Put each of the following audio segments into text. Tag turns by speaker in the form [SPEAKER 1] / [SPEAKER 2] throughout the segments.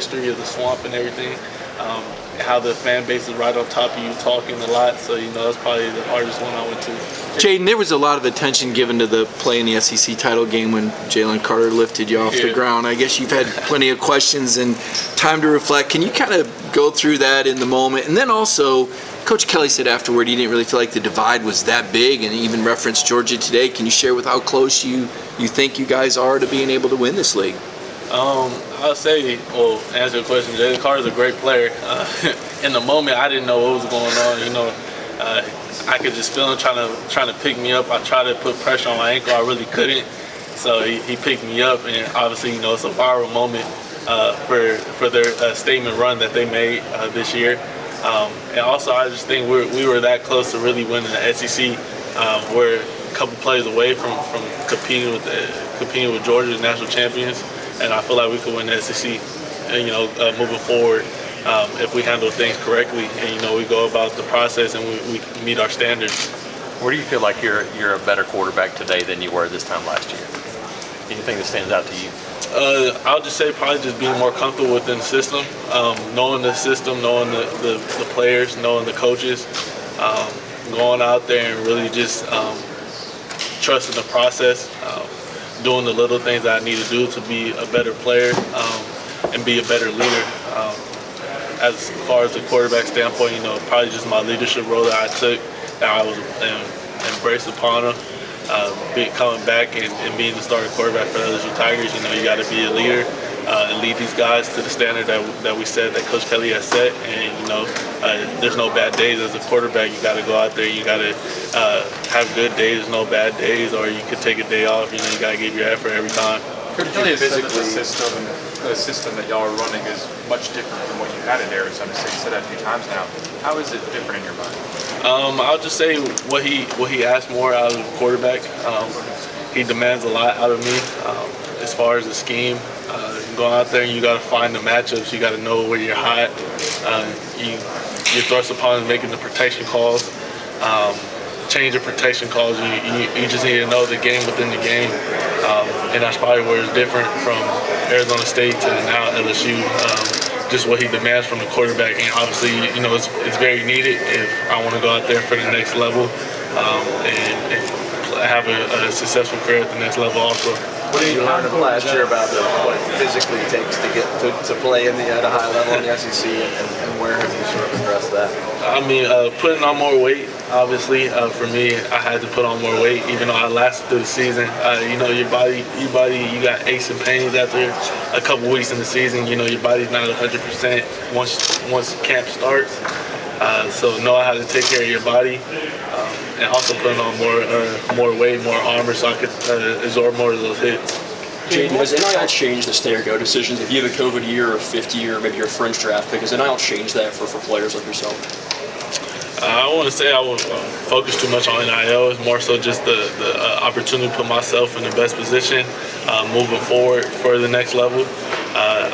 [SPEAKER 1] history of the swamp and everything. How the fan base is right on top of you talking a lot. So, that's probably the hardest one I went to.
[SPEAKER 2] Jayden, there was a lot of attention given to the play in the SEC title game when Jalen Carter lifted you off the ground. I guess you've had plenty of questions and time to reflect. Can you kind of go through that in the moment? And then also, Coach Kelly said afterward he didn't really feel like the divide was that big, and he even referenced Georgia today. Can you share with how close you think you guys are to being able to win this league?
[SPEAKER 1] I'll say, to answer your question, Jalen Carter's a great player. In the moment, I didn't know what was going on. I could just feel him trying to pick me up. I tried to put pressure on my ankle. I really couldn't. So he picked me up, and obviously, it's a viral moment for their statement run that they made this year. And also, I just think we were that close to really winning the SEC. We're a couple plays away from competing with Georgia, the national champions. And I feel like we could win the SEC, moving forward if we handle things correctly and, we go about the process and we meet our standards.
[SPEAKER 3] Where do you feel like you're a better quarterback today than you were this time last year? Anything that stands out to you?
[SPEAKER 1] I'll just say probably just being more comfortable within the system, knowing the system, knowing the players, knowing the coaches, going out there and really just trusting the process. Doing the little things that I need to do to be a better player and be a better leader. As far as the quarterback standpoint, probably just my leadership role that I took, that I was embraced upon him. Coming back and being the starting quarterback for the LSU Tigers, you got to be a leader and lead these guys to the standard that we said, that Coach Kelly has set. And, there's no bad days as a quarterback. You got to go out there. You got to have good days, no bad days, or you could take a day off. You got to give your effort every time.
[SPEAKER 4] Could you physically the system that y'all are running is much different from what you had at Arizona State. You said that a few times now. How is it different in your mind?
[SPEAKER 1] I'll just say what he asks more out of the quarterback. He demands a lot out of me as far as the scheme. Going out there and you got to find the matchups. You got to know where you're hot. You're thrust upon making the protection calls. Change of protection calls. You just need to know the game within the game. And that's probably where it's different from Arizona State to now LSU. Just what he demands from the quarterback. And obviously, it's very needed if I want to go out there for the next level and have a successful career at the next level also.
[SPEAKER 5] What did you learn last year about what it physically takes to get to play at a high level in the SEC, and where have you sort of addressed that?
[SPEAKER 1] I mean, putting on more weight. Obviously, for me, I had to put on more weight, even though I lasted through the season. Your body, you got aches and pains after a couple weeks in the season. Your body's not 100% once camp starts. So know how to take care of your body, and also putting on more weight, more armor, so I could absorb more of those hits.
[SPEAKER 6] Jayden, has NIL changed the stay or go decisions? If you have a COVID year or 50 year, maybe your fringe draft pick, has NIL changed that for players like yourself?
[SPEAKER 1] I want to say I would focus too much on NIL. It's more so just the opportunity to put myself in the best position moving forward for the next level.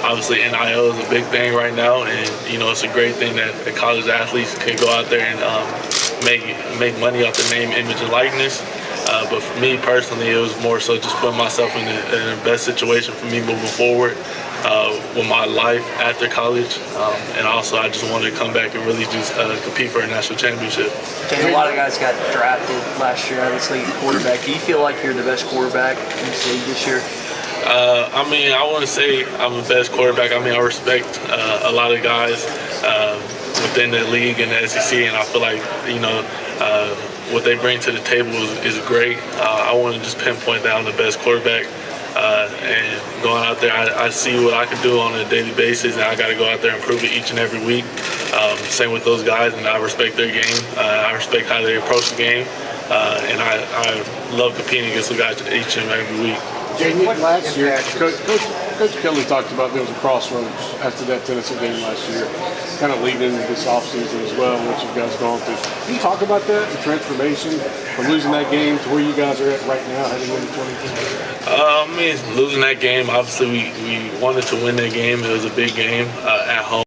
[SPEAKER 1] Obviously, NIL is a big thing right now, and it's a great thing that the college athletes can go out there and make money off the name, image, and likeness. But for me personally, it was more so just putting myself in the best situation for me moving forward with my life after college. And also, I just wanted to come back and really just compete for a national championship.
[SPEAKER 7] A lot of guys got drafted last year, obviously, quarterback. Do you feel like you're the best quarterback in this league this year?
[SPEAKER 1] I wouldn't say I'm the best quarterback. I respect a lot of guys within the league and the SEC, and I feel like, what they bring to the table is great. I want to just pinpoint down the best quarterback. And going out there, I see what I can do on a daily basis, and I got to go out there and prove it each and every week. Same with those guys, and I respect their game. I respect how they approach the game, and I love competing against the guys each and every week.
[SPEAKER 8] Jayden, last year, Coach Kelly talked about there was a crossroads after that Tennessee game last year, kind of leading into this offseason as well, what you guys gone through. Can you talk about that, the transformation from losing that game to where you guys are at right now, heading into 2022?
[SPEAKER 1] Losing that game, obviously we wanted to win that game. It was a big game at home.